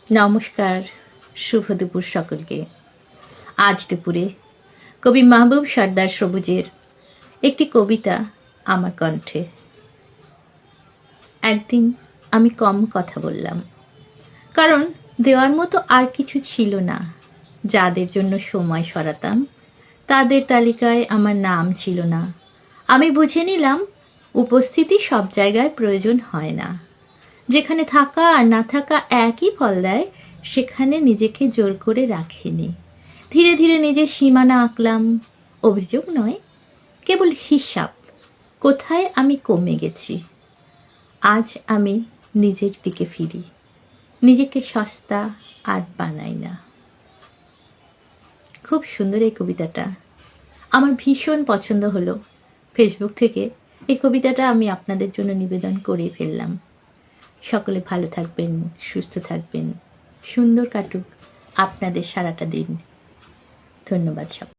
নমস্কার, শুভ দুপুর সকলকে। আজ দুপুরে কবি মাহবুব সর্দার সবুজের একটি কবিতা আমার কণ্ঠে। একদিন আমি কম কথা বললাম, কারণ দেওয়ার মতো আর কিছু ছিল না। যাদের জন্য সময় সরাতাম তাদের তালিকায় আমার নাম ছিল না। আমি বুঝে নিলাম উপস্থিতি সব জায়গায় প্রয়োজন হয় না। যেখানে থাকা আর না থাকা একই ফল দেয়, সেখানে নিজেকে জোর করে রাখিনি। ধীরে ধীরে নিজের সীমানা আঁকলাম। অভিযোগ নয়, কেবল হিসাব, কোথায় আমি কমে গেছি। আজ আমি নিজের দিকে ফিরি, নিজেকে সস্তা আর বানাই না। খুব সুন্দর এই কবিতাটা, আমার ভীষণ পছন্দ হলো। ফেসবুক থেকে এই কবিতাটা আমি আপনাদের জন্য নিবেদন করে ফেললাম। সকলে ভালো থাকবেন, সুস্থ থাকবেন, সুন্দর কাটুক আপনাদের সারাটা দিন। ধন্যবাদ সব।